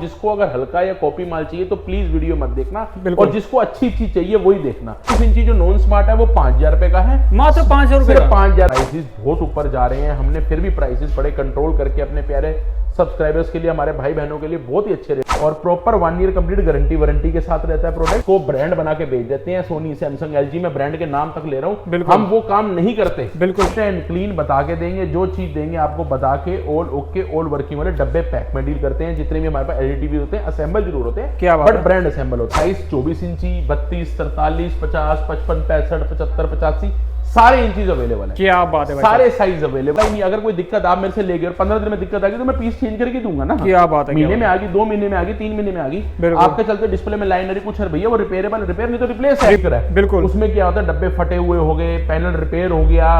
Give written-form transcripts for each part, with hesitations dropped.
जिसको अगर हल्का या कॉपी माल चाहिए तो प्लीज वीडियो मत देखना, और जिसको अच्छी चीज चाहिए वही देखना। 6 इंची जो नॉन स्मार्ट है वो 5,000 रुपए का है, मात्र 5,000 रुपए। 5,000। प्राइसेस बहुत ऊपर जा रहे हैं, हमने फिर भी प्राइसेस बड़े कंट्रोल करके अपने प्यारे सब्सक्राइबर्स के लिए, हमारे भाई बहनों के लिए बहुत ही अच्छे रेट और proper 1 year complete guarantee warranty के साथ रहता है। प्रोडक्ट को ब्रांड बना के बेच देते हैं, सोनी, सैमसंग, एलजी, में ब्रांड के नाम तक ले रहा हूँ, हम वो काम नहीं करते। बिल्कुल एंड क्लीन बता के देंगे, जो चीज देंगे आपको बता के ऑल ओके ऑल वर्किंग वाले डब्बे पैक में डील करते हैं। जितने भी हमारे पास एलईडी होते हैं असेंबल जरूर होते हैं, क्या बट ब्रांड असेंबल होता है। साइज 24 इंची, 32, 43, 50, 55, 65, 75, 85 सारे इंचीज अवेलेबल है। क्या बात है भाई, सारे साइज अवेलेबल नहीं। अगर कोई दिक्कत आप मेरे से ले गए और 15 दिन में दिक्कत आ गई तो मैं पीस चेंज करके दूंगा ना। क्या बात है, महीने में आ गई, 2 महीने में आ गई, 3 महीने में आ गई, आपके चलते डिस्प्ले में लाइन कुछ है भैया वो रिपेयरेबल, रिपेयर नहीं तो रिप्लेस है। बिल्कुल उसमें क्या होता है, डब्बे फटे हुए हो गए, पैनल रिपेयर हो गया,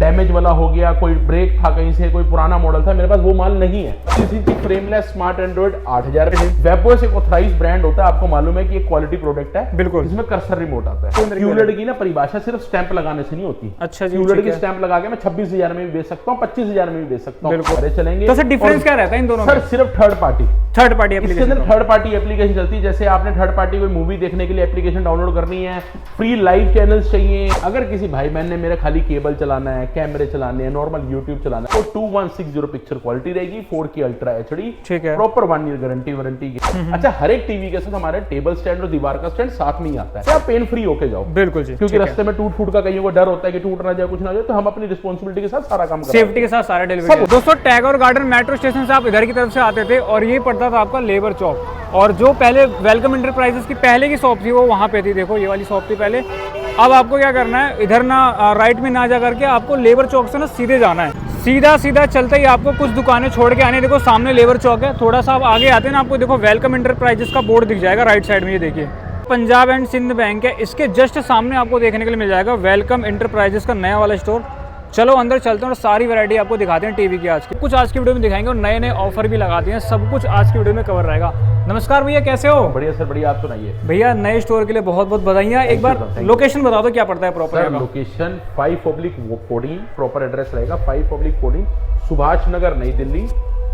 डैमेज वाला हो गया, कोई ब्रेक था कहीं से, कोई पुराना मॉडल था, मेरे पास वो माल नहीं है। 30 इंची फ्रेमलेस स्मार्ट एंड्रॉइड 8,000। वेबोस एक ऑथराइज्ड ब्रांड होता है, आपको मालूम है कि एक क्वालिटी प्रोडक्ट है। बिल्कुल इसमें कर्सर रिमोट आता है। क्यूलेड की ना परिभाषा सिर्फ स्टैंप लगाने से नहीं होती। अच्छा जी, की स्टैंप लगा के मैं 26,000 में भी बेच सकता हूँ, 25,000 में भी बेच सकता हूँ। अरे चलेंगे। तो सर डिफरेंस क्या रहता है इन दोनों में? सर सिर्फ थर्ड पार्टी एप्लीकेशन, इसके अंदर थर्ड पार्टी एप्लीकेशन चलती है। जैसे आपने थर्ड पार्टी कोई मूवी देखने के लिए एप्लीकेशन डाउनलोड करनी है, फ्री लाइव चैनल्स चाहिए, अगर किसी भाई बहन ने मेरे खाली केबल चलाना है, कैमरे चलाने हैं, नॉर्मल यूट्यूब चलाना है, तो 2160 पिक्चर क्वालिटी रहेगी, 4K अल्ट्रा एचडी, ठीक है, प्रॉपर 1 ईयर गारंटी वारंटी की। अच्छा, हर एक टीवी के साथ हमारे टेबल स्टैंड और दीवार का स्टैंड साथ में ही आता है, आप पेन फ्री होके जाओ। बिल्कुल जी, क्योंकि रास्ते में टूट फूट का कहीं को डर होता है कि टूट ना जाए, कुछ ना जाए, तो हम अपनी रिस्पांसिबिलिटी के साथ सारा काम करते हैं, सेफ्टी के साथ सारा डिलीवरी। दोस्तों टैगोर गार्डन मेट्रो स्टेशन से आप इधर की तरफ से आते थे और ये पड़ता था आपका लेबर चौक, और जो पहले वेलकम इंटरप्राइजेस की पहले की शॉप थी वो वहाँ पे थी। देखो ये वाली शॉप थी पहले। अब आपको क्या करना है, इधर ना राइट में ना जा करके आपको लेबर चौक से ना सीधे जाना है। सीधा चलते ही आपको कुछ दुकानें छोड़ के आने। देखो सामने लेबर चौक है, थोड़ा सा आप आगे आते हैं ना, आपको देखो वेलकम इंटरप्राइजेस का बोर्ड दिख जाएगा राइट साइड में। ये देखिए पंजाब एंड सिंध बैंक है, इसके जस्ट सामने आपको देखने के लिए मिल जाएगा वेलकम इंटरप्राइजेस का नया वाला स्टोर। चलो अंदर चलते हैं और सारी वैरायटी आपको दिखाते हैं टीवी की। आज की कुछ आज की वीडियो में दिखाएंगे और नए नए ऑफर भी लगाते हैं, सब कुछ आज की वीडियो में कवर रहेगा। नमस्कार भैया, कैसे हो? बढ़िया सर, बढ़िया। आप सुनाइए भैया। नए स्टोर के लिए बहुत बहुत बधाइयाँ। एक बार लोकेशन बता दो क्या पड़ता है प्रॉपर? लोकेशन 5/14 प्रॉपर एड्रेस रहेगा, 5/14 सुभाष नगर नई Delhi,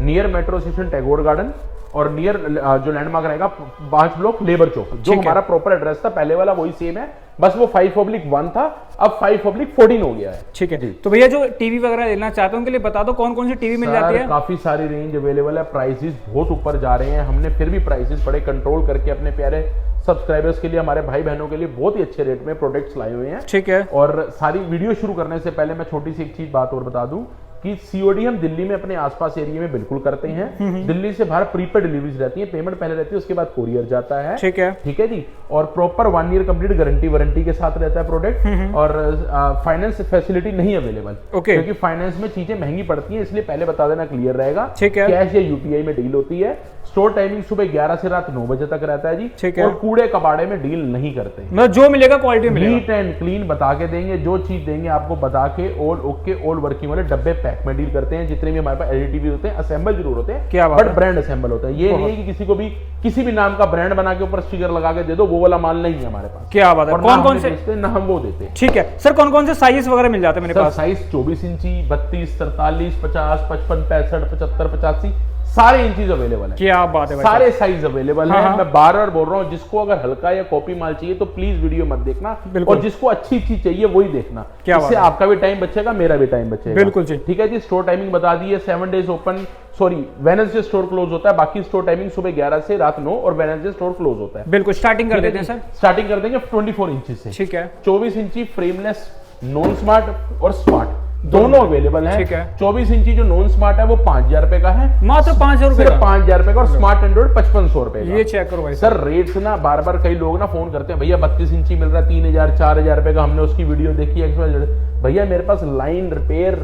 near metro station Tagore garden, और नियर जो लैंडमार्क रहेगा 5 ब्लॉक लेबर चौक। जो हमारा प्रॉपर एड्रेस था पहले वाला वही सेम है, बस वो 5/1 था, अब 5/14 हो गया है। ठीक है जी। तो भैया जो टीवी वगैरह लेना चाहते हैं उनके लिए बता दो कौन कौन सी टीवी मिल जाती है? काफी सारी रेंज अवेलेबल है, प्राइसेस बहुत ऊपर जा रहे हैं, हमने फिर भी प्राइसेस बड़े कंट्रोल करके अपने प्यारे सब्सक्राइबर्स के लिए, हमारे भाई बहनों के लिए बहुत ही अच्छे रेट में प्रोडक्ट्स लाए हुए हैं। ठीक है। और सारी वीडियो शुरू करने से पहले मैं छोटी सी एक चीज बात और बता दूं कि सीओडी हम दिल्ली में अपने आसपास एरिया में बिल्कुल करते हैं। दिल्ली से बाहर प्रीपेड डिलीवरीज रहती है, पेमेंट पहले रहती है, उसके बाद कोरियर जाता है। ठीक है जी। और proper 1 year complete guarantee warranty के साथ रहता है प्रोडक्ट, और फाइनेंस फैसिलिटी नहीं अवेलेबल, क्योंकि फाइनेंस में चीजें महंगी पड़ती है, इसलिए पहले बता देना क्लियर रहेगा। ठीक है। कैश या यूपीआई में डील होती है। स्टोर टाइमिंग सुबह 11 से रात 9 बजे तक रहता है जी। ठीक है। और कूड़े कबाड़े में डील नहीं करते, मतलब जो मिलेगा क्वालिटी मिलेगा, नीट एंड क्लीन बता के देंगे, जो चीज देंगे आपको बता के ऑल ओके ऑल वर्किंग वाले डब्बे पैक में डील करते हैं। जितने भी हमारे पास एलईडी होते हैं असेंबल जरूर होते हैं, क्या बट ब्रांड असेंबल होता है। ये नहीं है कि किसी को भी किसी भी नाम का ब्रांड बना के ऊपर स्टिकर लगा के दे दो, वो वाला माल नहीं है हमारे पास। क्या बात है। कौन कौन से ना हम वो देते हैं। ठीक है सर, कौन कौन से साइज वगैरह मिल जाते हैं मेरे पास? साइज 24 इंची, 32, 43, 50, 55, 65, 75, 85 सारे इंचीज अवेलेबल है। क्या बात है, सारे साइज अवेलेबल है। मैं बार-बार बोल रहा हूँ, जिसको अगर हल्का या कॉपी माल चाहिए तो प्लीज वीडियो मत देखना, और जिसको अच्छी चीज चाहिए वही देखना। इससे आपका भी टाइम बचेगा, मेरा भी टाइम बचेगा। बिल्कुल जी। ठीक है जी। स्टोर टाइमिंग बता दी है, 7 days open, sorry Wednesday store close होता है, बाकी स्टोर टाइमिंग सुबह 11 से रात 9, और वेडनेसडे स्टोर क्लोज होता है। बिल्कुल। स्टार्टिंग कर देते हैं सर? स्टार्टिंग कर देंगे 24 इंची से। ठीक है। 24 इंची फ्रेमलेस नॉन स्मार्ट और स्मार्ट दोनों अवेलेबल है। ठीक है। 24 इंची जो नॉन स्मार्ट है वो 5,000 रुपए का है, मात्र 5,000 रुपए, 5,000 रुपए का। और स्मार्ट एंड्रॉइड 5500 रुपए का। ये चेक करो भाई सर, रेट्स ना बार बार कई लोग ना फोन करते हैं, भैया 32 इंची मिल रहा है 3,000 4,000 रुपए का, हमने उसकी वीडियो देखी है। भैया मेरे पास लाइन रिपेयर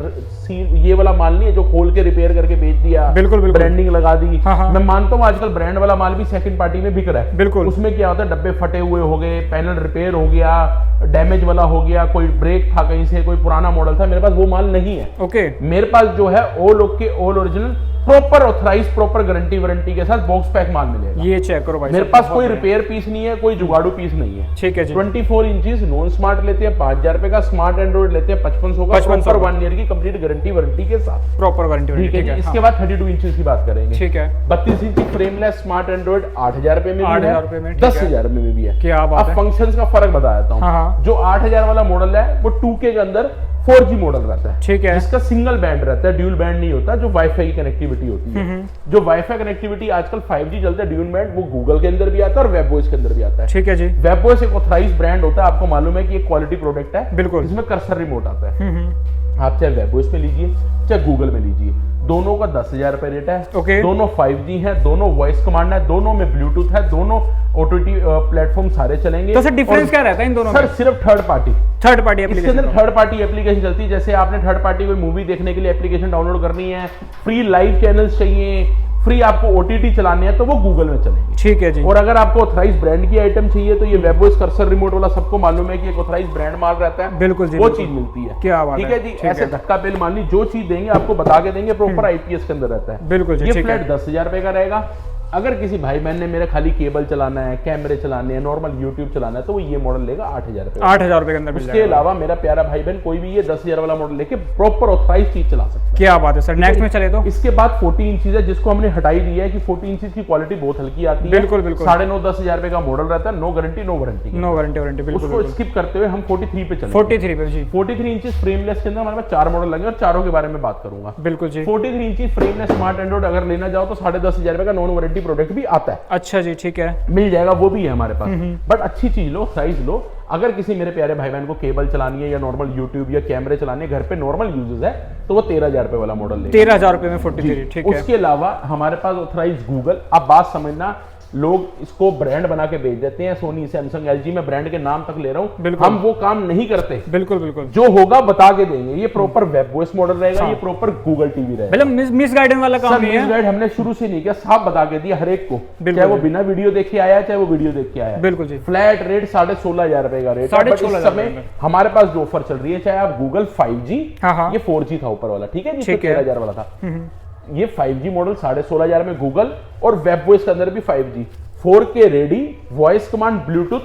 ये वाला माल नहीं है जो खोल के रिपेयर करके बेच दिया। बिल्कुल बिल्कुल। ब्रांडिंग लगा दी। हाँ। मैं मानता हूँ आजकल ब्रांड वाला माल भी सेकंड पार्टी में बिक रहा है। बिल्कुल। उसमें क्या होता है, डब्बे फटे हुए हो गए, पैनल रिपेयर हो गया, डैमेज वाला हो गया, कोई ब्रेक था कहीं से, कोई पुराना मॉडल था, मेरे पास वो माल नहीं है। ओके। मेरे पास जो है all okay all original proper authorise, proper guarantee warranty के साथ बॉक्स पैक माल मिलेगा। ये चेक करो भाई, मेरे पास कोई रिपेयर पीस नहीं है, कोई जुगाड़ू पीस नहीं है। ठीक है जी। 24 इंचेस नॉन स्मार्ट लेते हैं 5000 रुपए का, स्मार्ट एंड्रॉइड लेते हैं 5500 का, प्रॉपर 1 ईयर की कंप्लीट गारंटी वारंटी के साथ, प्रॉपर गारंटी। ठीक है। इसके बाद 32 इंचेस की बात करेंगे, ठीक है। 32 इंच फ्रेमलेस स्मार्ट एंड्रॉइड 8000 रुपए में, 8000 रुपए में, 10,000 में भी है। क्या बात है। अब फंक्शंस का फर्क बता देता हूँ। जो 8000 वाला मॉडल है वो 2K के अंदर 4G मॉडल रहता है, ठीक है। जिसका सिंगल बैंड रहता है, ड्यूल बैंड नहीं होता, जो वाईफाई की कनेक्टिविटी होती है। जो वाईफाई कनेक्टिविटी आजकल 5G चलता है, ड्यूल बैंड वो गूगल के अंदर भी आता है और वेबवॉइस के अंदर भी आता है, ठीक है जी। वेबवॉइस एक ऑथराइज्ड ब्रांड होता है, आपको मालूम है कि एक क्वालिटी प्रोडक्ट है, बिल्कुल, इसमें कर्सर रिमोट आता है। आप चाहे वेबवॉइस में लीजिए चाहे गूगल में लीजिए, दोनों का 10,000 रुपए रेट है। दोनों 5G है, दोनों वॉइस कमांड है, दोनों में ब्लूटूथ है, दोनों OTT प्लेटफॉर्म सारे चलेंगे। तो सर डिफरेंस क्या रहता है इन दोनों में? सर सिर्फ थर्ड पार्टी एप्लीकेशन, इसके अंदर थर्ड पार्टी एप्लीकेशन चलती है। जैसे आपने थर्ड पार्टी कोई मूवी देखने के लिए एप्लीकेशन डाउनलोड करनी है, फ्री लाइव चैनल्स चाहिए, फ्री आपको OTT चलाने हैं, तो वो गूगल में चलेंगे, ठीक है जी। और अगर आपको ऑथराइज ब्रांड की आइटम चाहिए तो ये वेबवॉइस कर्सर रिमोट वाला सबको मालूम है कि एक ऑथराइज ब्रांड माल रहता है, बिल्कुल जी, वो चीज मिलती है। क्या बात है, ठीक है जी। ऐसे धक्का पेल मान ली जो चीज देंगे आपको बता के देंगे, प्रॉपर IPS के अंदर रहता है, बिल्कुल। ये फ्लैट 10,000 रुपए का रहेगा। अगर किसी भाई बहन ने मेरे खाली केबल चलाना है, कैमरे चलाने हैं, नॉर्मल यूट्यूब चलाना है, तो वो ये मॉडल लेगा 8,000 रुपए, 8,000 रुपए के अंदर। उसके अलावा मेरा प्यारा भाई बहन कोई भी ये 10,000 वाला मॉडल लेके प्रॉपर ऑथराइज चीज चला सकता है। क्या बात है सर। नेक्स्ट में चले तो इसके बाद 40 इंचेस है, जिसको हमने हटाई दी है कि 40 इंचेस की क्वालिटी बहुत हल्की आती है, बिल्कुल बिल्कुल। 9,500-10,000 रुपए का मॉडल रहता है, no guarantee no warranty, no guarantee warranty, बिल्कुल। उसको स्किप करते हुए हम 43 पे चले। 43 पे जी। 43 इंचेस फ्रेमलेस के अंदर हमारे पास 4 मॉडल लगे और चारों के बारे में बात करूंगा, बिल्कुल जी। 43 इंचेस फ्रेमलेस स्मार्ट एंड्रॉइड अगर लेना जाओ तो 10,500 रुपए का नॉन वारंटी प्रोडक्ट भी आता है। अच्छा जी, ठीक है, मिल जाएगा, वो भी है हमारे पास। बट अच्छी चीज लो, साइज लो। अगर किसी मेरे प्यारे भाई बहन को केबल चलानी है या नॉर्मल यूट्यूब या कैमरे चलाने घर पे नॉर्मल यूजेस है, तो वो 13,000 रुपए वाला मॉडल लेगा, 13,000 रुपए में 43, ठीक है। उसके अलावा हमारे पास ऑथराइज गूगल, अब बात समझना, लोग इसको ब्रांड बना के बेच देते हैं, सोनी सैमसंग LG में ब्रांड के नाम तक ले रहा हूं, हम वो काम नहीं करते, बिल्कुल बिल्कुल। जो होगा बता के देंगे, ये प्रॉपर वेबवॉइस मॉडल रहेगा, ये प्रॉपर गूगल टीवी रहेगा, मतलब मिस गाइडेंस वाला काम नहीं है। मिस गाइड हमने शुरू से नहीं किया, साफ बता के दिया हर एक को, चाहे वो बिना वीडियो देखे आया चाहे वो वीडियो देख के आया, बिल्कुल जी। फ्लैट रेट 16,500 रुपए का रेट है। इस समय हमारे पास जो ऑफर चल रही है, चाहे आप गूगल 5G, ये 4G था ऊपर वाला, ठीक है जी, 13,000 वाला था, ये 5G मॉडल 16,500 में गूगल, और वेबवॉइस के अंदर भी 5G 4K ready, voice command, Bluetooth,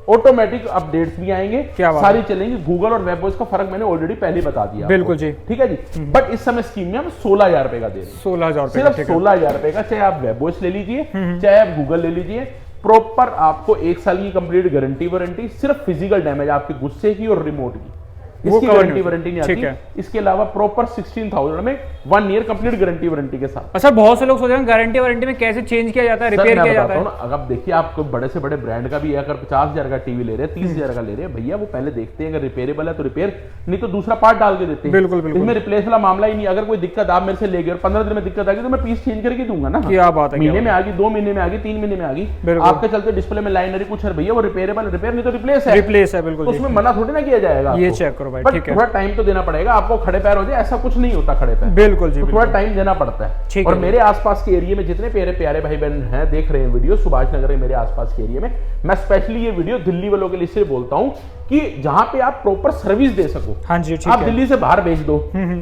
automatic updates भी आएंगे, सारी चलेंगी। गूगल और वेबवॉइस का फर्क मैंने ऑलरेडी पहले बता दिया, बिल्कुल जी, ठीक है जी। बट इस समय स्कीम में हम 16,000 रुपए का दे रहे हैं, 16,000 सिर्फ 16,000 रुपए का। चाहे आप वेबवॉइस ले लीजिए चाहे आप गूगल ले लीजिए, प्रॉपर आपको 1 साल की कंप्लीट गारंटी वारंटी, सिर्फ फिजिकल डैमेज आपके गुस्से की और रिमोट की, इसकी गारंटी वारंटी नहीं आती। इसके अलावा प्रॉपर 16,000 में 1 ईयर कंप्लीट गारंटी वारंटी के साथ। अच्छा, बहुत से लोग सोच रहे हैं गारंटी वारंटी में कैसे चेंज किया जाता है, रिपेयर किया जाता है। अगर देखिए आप बड़े से बड़े ब्रांड का भी अगर 50,000 का टीवी ले रहे हैं, 30,000 का ले रहे हैं, भैया वो पहले देखते हैं अगर रिपेयरेबल है तो रिपेयर, नहीं तो दूसरा पार्ट डाल के देते हैं, बिल्कुल बिल्कुल। इसमें रिप्लेस वाला मामला ही नहीं। अगर कोई दिक्कत आप मेरे से ले गए और 15 दिन में दिक्कत आ गई तो मैं पीस चेंज करके दूंगा ना। क्या बात है, महीने में आ गई, 2 महीने में आ गई, 3 महीने में आ गई, आपके चलते डिस्प्ले में लाइन कुछ है, भैया वो रिपेयरेबल, रिपेयर नहीं तो रिप्लेस है, रिप्लेस है, बिल्कुल। उसमें मना थोड़ी ना किया जाएगा, ये चेक करो भाई, ठीक है। थोड़ा टाइम तो देना पड़ेगा आपको, खड़े पैर हो जाए ऐसा कुछ नहीं होता, खड़े पैर, बिल्कुल जी, थोड़ा टाइम देना पड़ता है। और मेरे आसपास के एरिया में जितने प्यारे प्यारे भाई बहन हैं देख रहे हैं वीडियो, सुभाष नगर मेरे आसपास के एरिया में, मैं स्पेशली ये वीडियो दिल्ली वालों के लिए इसलिए बोलता हूं कि जहां पे आप प्रॉपर सर्विस दे सको। हाँ जी, आप दिल्ली से बाहर भेज दो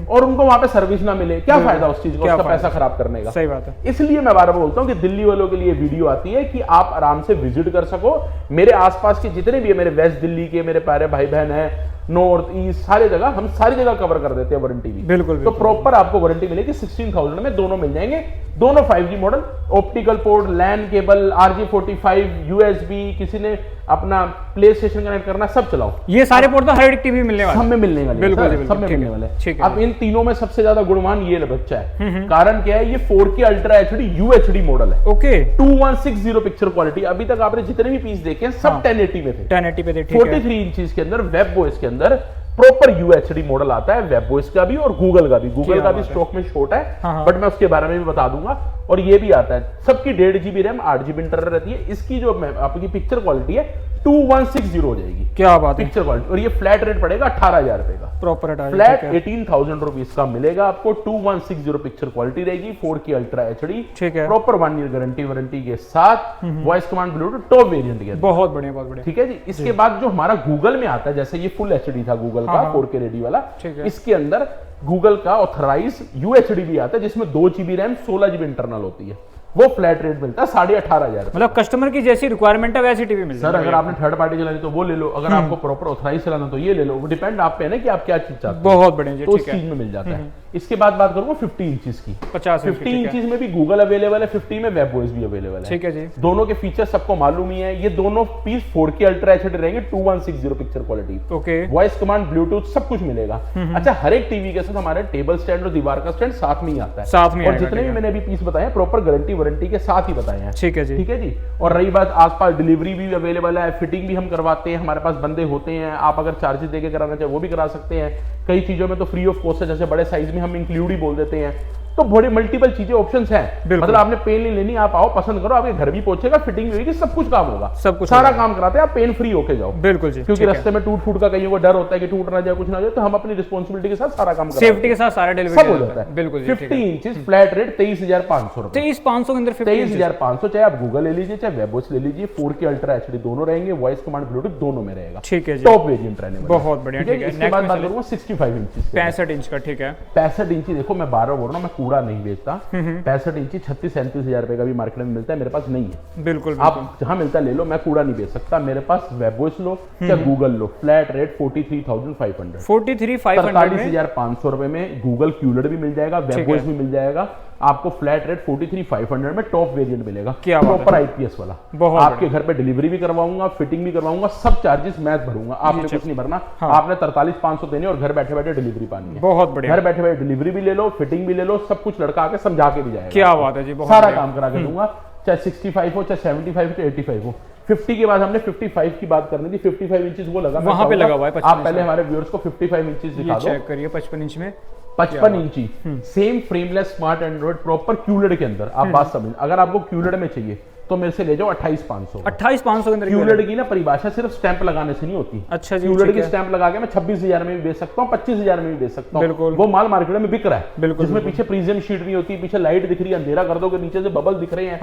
और उनको वहां पे सर्विस ना मिले, क्या फायदा उस चीज का, उसका पैसा खराब करने का। सही बात है। इसलिए मैं बार बार बोलता हूं कि दिल्ली वालों के लिए वीडियो आती है कि आप आराम से विजिट कर सको। मेरे आसपास के जितने भी है, मेरे वेस्ट दिल्ली के मेरे प्यारे भाई बहन है, नॉर्थ ईस्ट, सारी जगह हम सारी जगह कवर कर देते हैं वारंटी भी, बिल्कुल। तो प्रॉपर आपको वारंटी मिलेगी 16,000 में, दोनों मिल जाएंगे, दोनों 5G model, optical port, LAN cable, RJ45, USB, किसी ने अपना प्ले स्टेशन कनेक्ट करना, सब चलाओ। ये सारे पोर्ट तो हर एक टीवी मिलने वाले, सब में मिलने वाले, बिल्कुल सब में मिलने वाले। अब इन तीनों में सबसे ज्यादा गुणवान ये बच्चा है, कारण क्या है, ये 4K ultra HD UHD model है, ओके, 2160 पिक्चर क्वालिटी। अभी तक आपने जितने भी पीस देखे सब 1080 में थे, 1080 पे थे, 43 इंचेस के अंदर, वेब वॉइस के अंदर प्रॉपर UHD मॉडल आता है, वेब वॉइस का भी और गूगल का भी। गूगल का भी स्टॉक में शॉर्ट है, बट मैं उसके बारे में भी बता दूंगा। और ये भी आता है, सबकी 1.5 GB रैम, 8 GB इंटरनल रहती है। इसकी जो आपकी पिक्चर क्वालिटी है 2160 हो जाएगी, क्या बात है, पिक्चर क्वालिटी। और ये फ्लैट रेट पड़ेगा 18,000 रुपए का, प्रॉपर फ्लैट 18,000 रुपीज का मिलेगा आपको। 2160 पिक्चर क्वालिटी रहेगी, 4K अल्ट्रा HD, ठीक है, प्रॉपर 1 ईयर गारंटी वारंटी के साथ, voice command Bluetooth top variant के, बहुत बढ़िया, बहुत बढ़िया, ठीक है जी। इसके बाद जो हमारा गूगल में आता है, जैसे ये फुल HD था गूगल का 4K रेडी वाला, इसके अंदर गूगल का ऑथराइज UHD भी आता है जिसमें 2 GB रैम 16 GB इंटरनल होती है, वो फ्लैट रेट मिलता है 18,500। मतलब कस्टमर की जैसी रिक्वायरमेंट है वैसी टीवी मिल सर अगर आपने थर्ड पार्टी चलानी तो वो ले लो, अगर आपको प्रॉपर ऑथराइज चलाना तो ये ले लो, वो डिपेंड आप पे है ना कि आप क्या चीज चाहते हैं। बहुत बढ़िया जी, तो उस ठीक है। चीज में मिल जाता है। इसके बाद बात करूंगा 50 इंचेस की। 50 इंचेस में भी गूगल अवेलेबल है, 50 में वेबओएस भी अवेलेबल है। ठीक है जी। दोनों के फीचर्स सबको मालूम ही है। ये दोनों पीस 4K अल्ट्रा एचडी रहेंगे, 2160 picture quality, okay, voice command, Bluetooth सब कुछ मिलेगा। अच्छा, हर एक टीवी के साथ हमारे टेबल स्टैंड और दीवार का स्टैंड साथ में ही आता है, साथ में। और जितने भी मैंने अभी पीस बताए प्रॉपर गारंटी वारंटी के साथ ही बताए हैं। ठीक है जी, ठीक है जी। और रही बात आसपास, डिलीवरी भी अवेलेबल है, फिटिंग भी हम करवाते हैं, हमारे पास बंदे होते हैं। आप अगर चार्जेस देके कराना चाहे वो भी करा सकते हैं। कई चीजों में तो फ्री ऑफ कॉस्ट है, जैसे बड़े साइज में हम इंक्लूड ही बोल देते हैं। तो बड़े मल्टीपल चीजें ऑप्शंस हैं। मतलब आपने पेन नहीं लेनी, आप आओ पसंद करो, आपके घर भी पहुंचेगा, फिटिंग भी होगी, सब कुछ काम होगा, सब कुछ सारा काम कराते हैं, आप पेन फ्री होके जाओ। बिल्कुल जी, क्योंकि रास्ते में टूट फूट का कहीं को डर होता है कि टूट ना जाए, कुछ ना जाए, तो हम अपनी रिस्पॉन्सिबिलिटी के साथ सारा काम करते हैं, सेफ्टी के साथ सारा डिलीवरी सब हो जाता है। बिल्कुल 50 इंचेस फ्लैट रेट 23,500 रुपए। 23,500 के अंदर 23,500, चाहे आप गूगल ले लीजिए चाहे वेबओएस ले लीजिए, 4K अल्ट्रा एचडी दोनों रहेंगे, वॉइस कमांड ब्लूटूथ दोनों में रहेगा। ठीक है जी, टॉप वेरिएंट रहने वाला है। बहुत बढ़िया, ठीक है। इसके बाद बात करूंगा 65 इंचेस, 65 इंच का। ठीक है, 65 इंची। देखो मैं 12 बोल रहा हूँ, मैं कूड़ा नहीं बेचता। 65 इंची 36-37 हजार रुपए का भी मार्केट में मिलता है, मेरे पास नहीं है। बिल्कुल, आप जहां मिलता है ले लो, मैं कूड़ा नहीं बेच सकता। मेरे पास वेबओएस लो या गूगल लो, फ्लैट रेट 43,500, 43,500 रुपए में गूगल क्यूलेड भी मिल जाएगा, वेबओएस भी मिल जाएगा। आपको फ्लैट रेट 43,500 में टॉप वेरिएंट मिलेगा, प्रॉपर IPS वाला। आपके घर पे डिलीवरी भी करवाऊंगा, फिटिंग भी करवाऊंगा, सब चार्जेस मैं भरूंगा, आपने कुछ नहीं भरना। आपने 43,500 देने और घर बैठे बैठे डिलीवरी पानी है। बहुत बढ़िया, घर बैठे बैठे डिलीवरी भी ले लो, फिटिंग भी ले लो, सब कुछ लड़का आके समझा के भी जाएगा। क्या बात है जी, सारा काम करा के दूंगा, चाहे 65 हो, चाहे 75 हो, चाहे 85 हो। 50 के बाद हमने 55 की बात करनी थी। 55 इंचेस वो लगा, वहां पे लगा हुआ है। आप पहले हमारे व्यूअर्स को 55 इंचेस दिखा दो। चेक करिए 55 इंच में, 55 इंची same frameless smart Android proper QLED के अंदर। आप बात समझ, अगर आपको क्यूलेड में चाहिए तो मेरे से ले जाओ 28,500। 28,500 के अंदर। क्यूलेड की ना परिभाषा सिर्फ स्टैंप लगाने से नहीं होती। अच्छा जी, क्यूलेड की स्टैंप लगा के मैं 26,000 में भी बेच सकता हूँ, 25,000 में भी बेच सकता हूँ। वो माल मार्केट में बिक रहा है, जिसमें पीछे प्रीजियम शीट नहीं होती, पीछे लाइट दिख रही है, अंधेरा कर दो के नीचे से बबल दिख रहे हैं,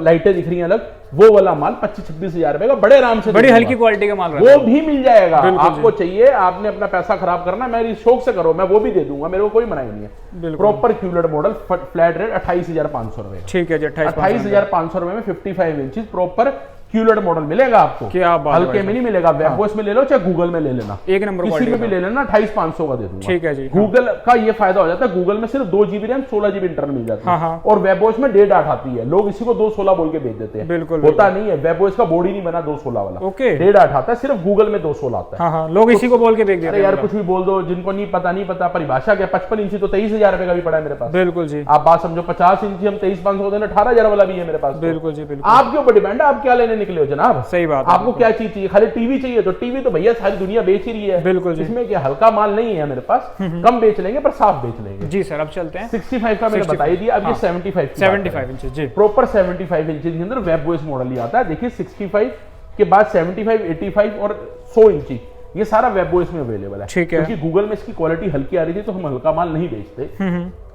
लाइटें दिख रही हैं अलग, वो वाला माल 25-26,000 रुपए का बड़े आराम से, बड़ी हल्की क्वालिटी का माल, वो भी मिल जाएगा। आपको चाहिए, आपने अपना पैसा खराब करना, मेरी शौक से करो, मैं वो भी दे दूंगा, मेरे को कोई मनाही नहीं है। Proper QLED model, flat rate 28,500 रुपए। ठीक है जी, 28,500 रुपए में 55 इंच प्रॉपर क्यूलेड मॉडल मिलेगा आपको। क्या बात, हल्के में नहीं मिलेगा। वेबओएस में ले लो चाहे गूगल में ले लेना, एक नंबर किसी में भी ले लेना, 28,500 का दे दूंगा। ठीक है जी। गूगल का ये फायदा हो जाता है, गूगल में सिर्फ 2 GB रैम 16 GB इंटरनल मिल जाती है, और वेबओएस में 1.5 आती है। लोग इसी को 216 बोल के भेज देते हैं, बिल्कुल होता नहीं है। वेबओएस का बोर्ड ही नहीं बना 216 वाला, ओके, 1.5 आता है, सिर्फ गूगल में 216 आता है। लोग इसी को बोल के भेज देते हैं। यार कुछ भी बोल दो, जिनको नहीं पता परिभाषा क्या। 55 इंची तो 23,000 रुपए का भी पड़ा है मेरे पास। बिल्कुल जी, आप बात समझो। 50 इंची हम 23,500 देना, 18,000 वाला भी है मेरे पास। बिल्कुल जी, बिल्कुल। आपके ऊपर डिपेंड है, आप क्या लेने निकले हो जनाब। सही बात। आपको क्या चीज चाहिए? खाली टीवी चाहिए तो टीवी तो भैया सारी दुनिया बेच ही रही है। बिल्कुल जी, इसमें क्या हल्का माल नहीं है मेरे पास, कम बेच लेंगे पर साफ बेच लेंगे। जी सर, अब चलते हैं 65 का मैंने बता ही दिया। अब ये 75 इंच जी, प्रॉपर 75 इंच के अंदर वेबओएस मॉडल ही आता है। देखिए 65 के बाद 75, 85 और 100 इंची ये सारा वेबओएस में अवेलेबल है। ठीक है, क्योंकि गूगल में इसकी क्वालिटी हल्की आ रही थी तो हम हल्का माल नहीं बेचते।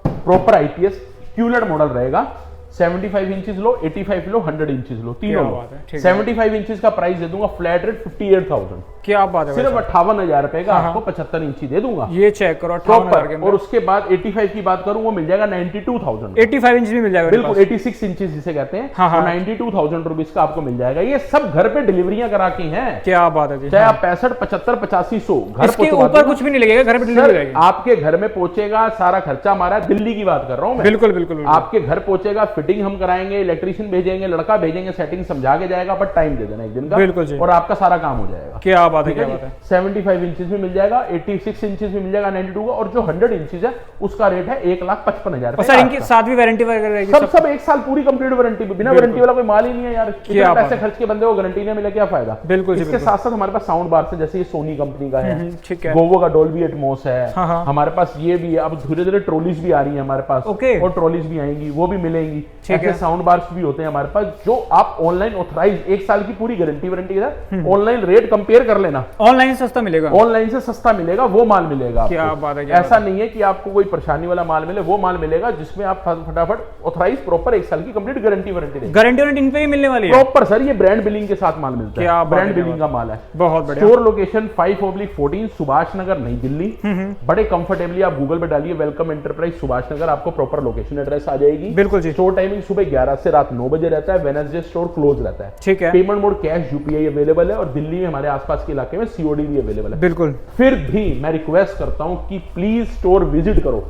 प्रॉपर IPS क्यूलेड मॉडल रहेगा। 75 इंचेस लो, 85 लो, 100 इंचेस लो, तीनों लो। 75 इंचेस का प्राइस दे दूंगा फ्लैट रेट 58,000। क्या बात है, सिर्फ 58,000 रुपए का आपको 75 इंची दे दूंगा। ये चेक करो, 58,000 के अंदर। और उसके बाद 85 की बात करूं, वो मिल जाएगा 92,000। 85 इंच भी मिल जाएगा, बिल्कुल 86 इंचेस जिसे कहते हैं, 92,000 रुपीज का आपको मिल जाएगा। ये सब घर पे डिलीवरियां करा की हैं। क्या बात है जी, चाहे आप 65, 75, 85, 100 घर इसके ऊपर कुछ भी नहीं लगेगा, घर पे डिलीवरी रहेगी। आपके घर में पहुंचेगा, सारा खर्चा हमारा। दिल्ली की बात कर रहा हूं मैं। बिल्कुल बिल्कुल। आपके घर पहुंचेगा, फिटिंग हम कराएंगे, इलेक्ट्रीशियन भेजेंगे, लड़का भेजेंगे, सेटिंग समझा के जाएगा, पर टाइम दे देना एक दिन का। बिल्कुल जी, और आपका सारा काम हो जाएगा। क्या बात है, क्या बात है। 75 इंचेस में मिल जाएगा, 86 इंचेस में मिल जाएगा 92 का, और जो 100 इंचेस है उसका रेट है 1,55,000। सर इनकी साथ भी वारंटी वगैरह रहेगी? सब एक साल पूरी कंप्लीट वारंटी। बिना वारंटी वाला कोई माल ही नहीं है यार। इतने पैसे खर्च के बंदे को गारंटी नहीं मिले, क्या फायदा। बिल्कुल। इसके साथ साथ हमारे पास साउंड बार से, जैसे ये सोनी कंपनी का है, ठीक है, गोवो का डोल्बी एटमॉस है, हमारे पास ये भी है। अब धीरे धीरे ट्रॉलीज भी आ रही है हमारे पास, और ट्रॉलीज भी आएंगी, वो भी मिलेंगी। ठीक ऐसे साउंड बार्स भी होते हैं हमारे पास, जो आप ऑनलाइन ऑथराइज 1 साल की पूरी गारंटी वारंटी के साथ ऑनलाइन रेट कंपेयर कर लेना, ऑनलाइन सस्ता मिलेगा, ऑनलाइन से सस्ता मिलेगा, वो माल मिलेगा। क्या आपको। बात है, ऐसा नहीं है कि आपको कोई परेशानी वाला माल मिले, वो माल मिलेगा जिसमें आप फटाफट ऑथराइज प्रॉपर 1 साल की कंप्लीट गारंटी वारंटी देंगे। गारंटी वारंटी इन पे भी मिलने वाली है प्रॉपर सर, ये ब्रांड बिलिंग के साथ माल मिलता क्या है, बात ब्रांड है, बिलिंग का माल है। बहुत बढ़िया। स्टोर लोकेशन 5/14 सुभाष नगर नई दिल्ली। बड़े कंफर्टेबली आप गूगल पे डालिए वेलकम एंटरप्राइज सुभाष नगर, आपको प्रॉपर लोकेशन एड्रेस आ जाएगी। बिल्कुल जी। स्टोर टाइमिंग सुबह 11 से रात 9 बजे रहता है, वेडनेसडे स्टोर क्लोज रहता है। ठीक है। Payment mode cash UPI available है, और दिल्ली में हमारे आसपास के इलाके में सीओडी भी अवेलेबल है। बिल्कुल। फिर भी मैं रिक्वेस्ट करता हूं कि प्लीज स्टोर विजिट करो,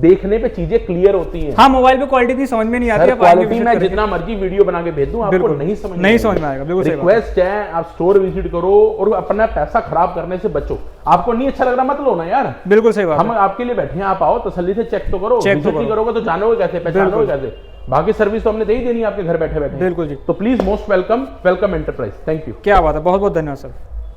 देखने पे चीजें क्लियर होती हैं। हाँ, मोबाइल पे क्वालिटी इतनी समझ में नहीं आती है, क्वालिटी में जितना मर्जी वीडियो बना के भेज दूं, आपको नहीं समझ में आएगा। बिल्कुल सही बात है। रिक्वेस्ट है, आप स्टोर विजिट करो और अपना पैसा खराब करने से बचो। आपको नहीं अच्छा लग रहा मत लो ना यार, बिल्कुल सही बात हम है। आपके लिए बैठे हैं, आप आओ तसल्ली से चेक तो करो। चेक तो विजिट नहीं करोगे तो जानोगे कैसे, पहचानोगे कैसे? बाकी सर्विस तो हमने दे ही देनी है आपके घर बैठे बैठे। बिल्कुल जी। तो please most welcome, welcome enterprise. Thank you. क्या बात है, बहुत बहुत धन्यवाद सर।